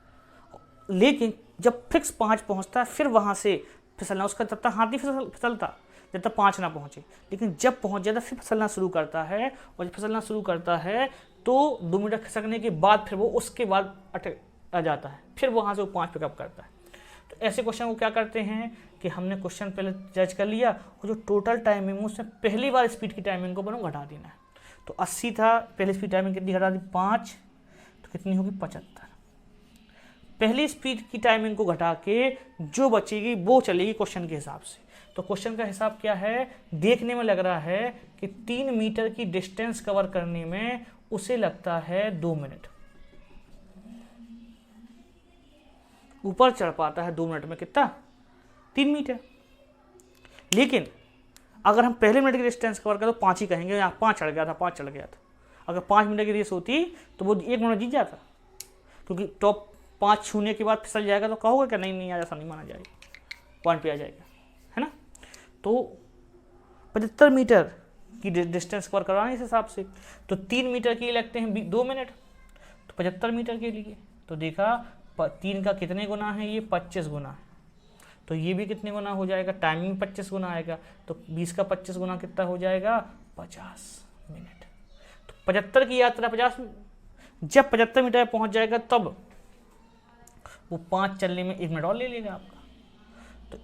लेकिन जब फिक्स 5 पहुंचता है फिर वहां से फिसलना, उसका तब तक हाथ नहीं फिसलता जब तक 5 ना पहुंचे, लेकिन जब पहुंच जाता फिर फिसलना शुरू करता है, और जब फिसलना शुरू करता है तो 2 मीटर खिसकने के बाद फिर वो उसके बाद अटक आ जाता है, फिर वहां से वो 5 पिकअप करता है। तो ऐसे क्वेश्चन को क्या करते हैं कि हमने क्वेश्चन पहले जज कर लिया, और जो टोटल टाइमिंग उसमें पहली बार स्पीड की टाइमिंग को बनो घटा देना है। तो 80 था, पहली स्पीड टाइमिंग कितनी घटा दी 5, तो कितनी होगी 75। पहली स्पीड की टाइमिंग को घटा के जो बचेगी वो चलेगी क्वेश्चन के हिसाब से। तो क्वेश्चन का हिसाब क्या है, देखने में लग रहा है कि 3 मीटर की डिस्टेंस कवर करने में उसे लगता है 2 मिनट, ऊपर चढ़ पाता है 2 मिनट में कितना, 3 मीटर। लेकिन अगर हम पहले मिनट की डिस्टेंस कवर करें तो 5 ही कहेंगे, यहाँ 5 चढ़ गया था, 5 चढ़ गया था। अगर 5 मिनट की रेस होती तो वो 1 मिनट जीत जाता, क्योंकि टॉप 5 छूने के बाद फिसल जाएगा तो कहोगे कि नहीं ऐसा नहीं माना जाएगा, पॉइंट पे आ जाएगा, है ना। तो 75 मीटर की डिस्टेंस कवर करवाना इस हिसाब से, तो 3 मीटर के लिए लगते हैं 2 मिनट, तो 75 मीटर के लिए तो देखा 3 का कितने गुना है, ये 25 गुना है, तो ये भी कितने गुना हो जाएगा, टाइमिंग 25 गुना आएगा, तो 20 का 25 गुना कितना हो जाएगा 50 मिनट। तो 75 की यात्रा 50, जब 75 मीटर पहुंच जाएगा तब वो 5 चलने में 1 मिनट और ले लेगा आपका, तो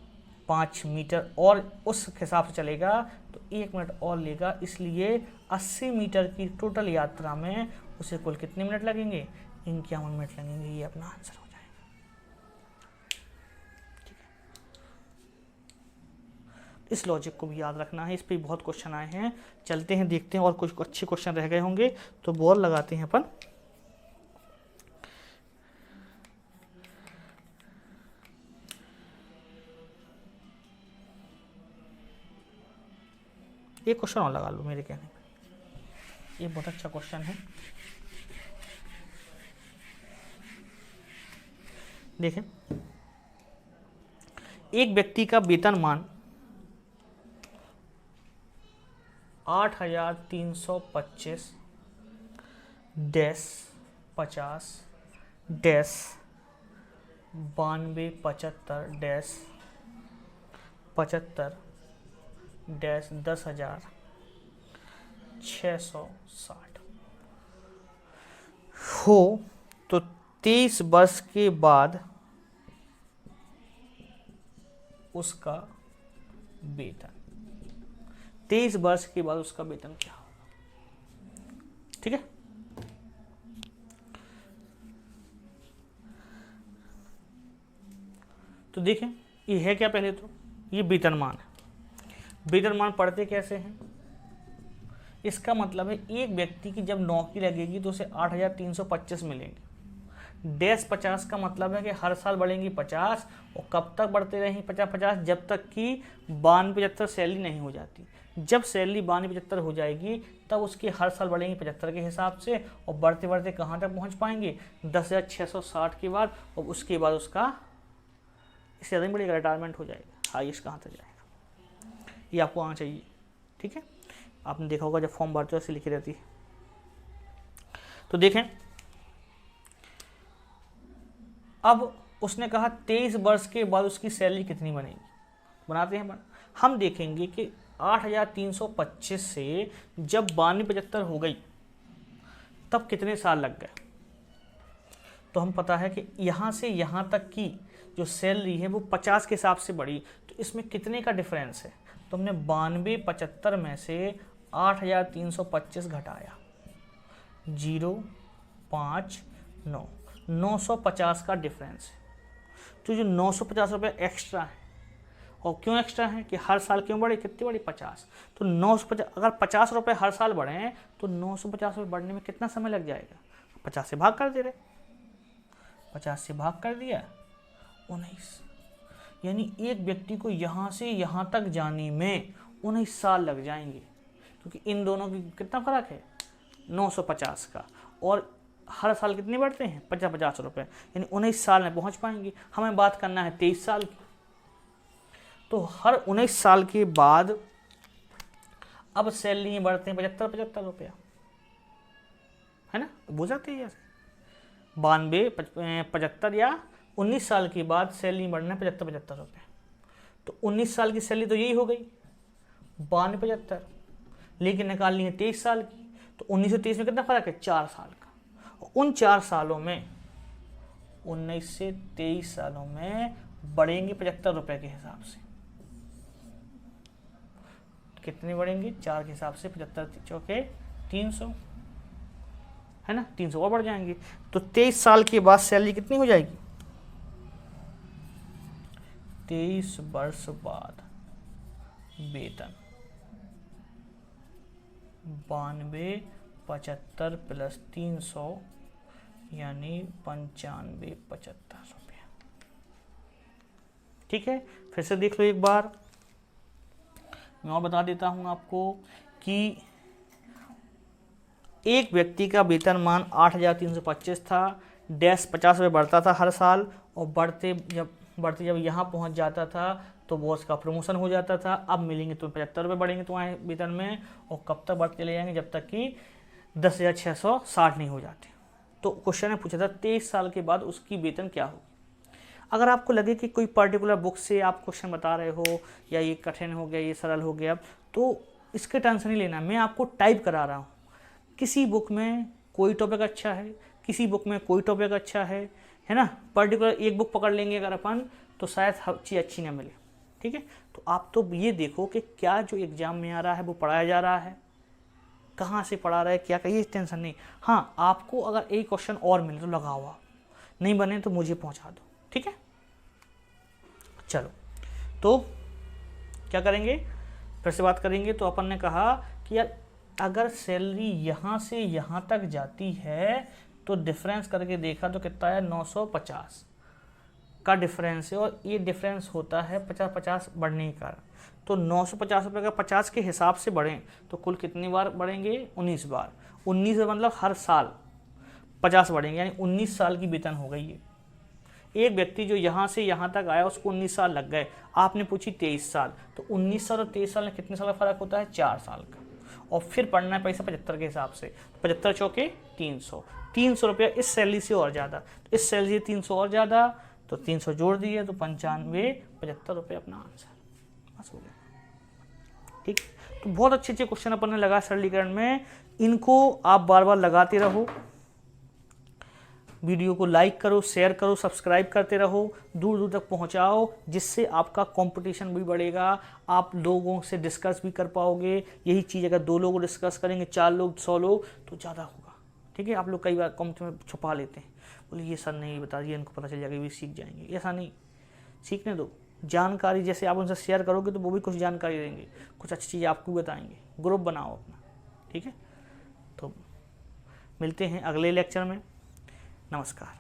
5 मीटर और उस हिसाब से चलेगा तो 1 मिनट और लेगा, इसलिए 80 मीटर की टोटल यात्रा में उसे कुल कितने मिनट लगेंगे, 51 मिनट लगेंगे। ये अपना आंसर हो जाएगा। ठीक है, इस लॉजिक को भी याद रखना है, इस पे बहुत क्वेश्चन आए हैं। चलते हैं देखते हैं, और कुछ अच्छे क्वेश्चन रह गए होंगे तो बॉल लगाते हैं अपन। एक क्वेश्चन और लगा लो मेरे कहने पे, ये बहुत अच्छा क्वेश्चन है। देखें, एक व्यक्ति का वेतनमान 8,325 डैश 50 डैश 92 75 डैश 75 डैश 10,660 हो, तो 23 वर्ष के बाद उसका वेतन, 23 वर्ष के बाद उसका वेतन क्या होगा। ठीक है, तो देखें ये है क्या, पहले तो ये वेतनमान है। वेतनमान पढ़ते कैसे हैं, इसका मतलब है एक व्यक्ति की जब नौकरी लगेगी तो उसे 8,325 मिलेंगे, डैश 50 का मतलब है कि हर साल बढ़ेंगी 50, और कब तक बढ़ते रहेंगी 50-50, जब तक कि 92-75 सैलरी नहीं हो जाती। जब सैलरी 92-75 हो जाएगी तब उसकी हर साल बढ़ेंगी 75 के हिसाब से, और बढ़ते बढ़ते कहाँ तक पहुँच पाएंगे 10,660 के बाद, और उसके बाद उसका इससे ज़्यादा नहीं बढ़ेगा, रिटायरमेंट हो जाएगा, हाईएस्ट कहाँ तक जाएगा, ये आपको आना चाहिए। ठीक है, आपने देखा होगा जब फॉर्म भरते हो ऐसे लिखी रहती है। तो देखें, अब उसने कहा 23 वर्ष के बाद उसकी सैलरी कितनी बनेगी, बनाते हैं। हम देखेंगे कि 8,325 से जब 92-75 हो गई तब कितने साल लग गए। तो हम पता है कि यहाँ से यहाँ तक की जो सैलरी है वो 50 के हिसाब से बढ़ी, तो इसमें कितने का डिफरेंस है। तो हमने 92-75 में से 8,325 घटाया, 059, 950 का डिफरेंस है। तो जो 950 रुपये एक्स्ट्रा है, और क्यों एक्स्ट्रा है कि हर साल क्यों बढ़े, कितनी बढ़ी 50, तो 950, अगर 50 रुपये हर साल बढ़े हैं तो 950 रुपये बढ़ने में कितना समय लग जाएगा, 50 से भाग कर दे रहे, 50 से भाग कर दिया 19, यानी एक व्यक्ति को यहाँ से यहाँ तक जाने में 19 साल लग जाएंगे, क्योंकि इन दोनों की कितना फ़र्क है 950 का, और हर साल कितने बढ़ते हैं 50-50 रुपये, यानी 19 साल में पहुँच पाएंगे। हमें बात करना है 23 साल की, तो हर 19 साल के बाद अब सैलरी बढ़ते हैं 75-75 रुपया, है ना, बुझ जाते हैं ऐसे 92-75 या 19 साल के बाद सैलरी बढ़ना है 75-75 रुपये। तो 19 साल की सैलरी तो यही हो गई 92-75, लेकिन निकालनी है 23 साल की, तो 19 और 23 में कितना फ़र्क है 4 साल का। उन 4 सालों में 19 से 23 सालों में बढ़ेंगे 75 रुपये के हिसाब से, कितने बढ़ेंगे 4 के हिसाब से 75 चौके 300, है ना, 300 और बढ़ जाएंगे। तो 23 साल के बाद सैलरी कितनी हो जाएगी, 23 वर्ष बाद वेतन 92-75 प्लस 300 यानी 95-75 रुपया। ठीक है, फिर से देख लो एक बार, मैं और बता देता हूं आपको कि एक व्यक्ति का वेतनमान 8,325 था, डैश 50 रुपये बढ़ता था हर साल, और बढ़ते जब यहाँ पहुँच जाता था तो बॉस का प्रमोशन हो जाता था। अब मिलेंगे तुम्हें 75 रुपये बढ़ेंगे तुम्हारे वेतन में, और कब तक बढ़ते चले जाएंगे, जब तक कि 10,660 नहीं हो जाते। तो क्वेश्चन ने पूछा था 23 साल के बाद उसकी वेतन क्या होगी। अगर आपको लगे कि कोई पर्टिकुलर बुक से आप क्वेश्चन बता रहे हो, या ये कठिन हो गया, ये सरल हो गया, तो इसके टेंशन नहीं लेना, मैं आपको टाइप करा रहा हूँ। किसी बुक में कोई टॉपिक अच्छा है, किसी बुक में कोई टॉपिक अच्छा है ना, पर्टिकुलर एक बुक पकड़ लेंगे अगर अपन तो शायद हर चीज़ अच्छी ना मिले। ठीक है, तो आप तो ये देखो कि क्या जो एग्ज़ाम में आ रहा है वो पढ़ाया जा रहा है, कहाँ से पढ़ा रहा है, क्या कहिए, टेंशन नहीं। हाँ, आपको अगर एक क्वेश्चन और मिले तो लगाओ, आप नहीं बने तो मुझे पहुँचा दो। ठीक है, चलो तो क्या करेंगे, फिर से बात करेंगे। तो अपन ने कहा कि यार अगर सैलरी यहाँ से यहाँ तक जाती है तो डिफरेंस करके देखा तो कितना है 950 का डिफरेंस है, और ये डिफरेंस होता है 50-50 बढ़ने के कारण। तो 950 रुपये का 50 के हिसाब से बढ़ें तो कुल कितनी बार बढ़ेंगे 19 बार। 19 मतलब हर साल 50 बढ़ेंगे, यानी 19 साल की वेतन हो गई है। एक व्यक्ति जो यहाँ से यहाँ तक आया उसको 19 साल लग गए, आपने पूछी 23 साल, तो 19 साल और 23 साल में कितने साल का फ़र्क होता है 4 साल का। और फिर पढ़ना है पैसा 75 के हिसाब से, 75 चौके 300, 300 रुपया इस सैलरी से और ज़्यादा, तो इस सैलरी से 300 और ज़्यादा, तो 300 जोड़ दिए तो 95-75 रुपये अपना आंसर, बस हो गया। ठीक, तो बहुत अच्छे अच्छे क्वेश्चन अपन ने लगा सरलीकरण में, इनको आप बार बार लगाते रहो। वीडियो को लाइक करो, शेयर करो, सब्सक्राइब करते रहो, दूर दूर तक पहुंचाओ, जिससे आपका कंपटीशन भी बढ़ेगा, आप लोगों से डिस्कस भी कर पाओगे। यही चीज़ अगर 2 लोग डिस्कस करेंगे, 4 लोग, 100 लोग, तो ज़्यादा होगा। ठीक है, आप लोग कई बार कमेंट में छुपा लेते हैं, बोले ये सर नहीं बता दिया, इनको पता चल जाएगा, ये सीख जाएंगे। ऐसा नहीं, सीखने दो। जानकारी जैसे आप उनसे शेयर करोगे तो वो भी कुछ जानकारी देंगे, कुछ अच्छी चीज़ आपको बताएंगे। ग्रुप बनाओ अपना। ठीक है, तो मिलते हैं अगले लेक्चर में। नमस्कार।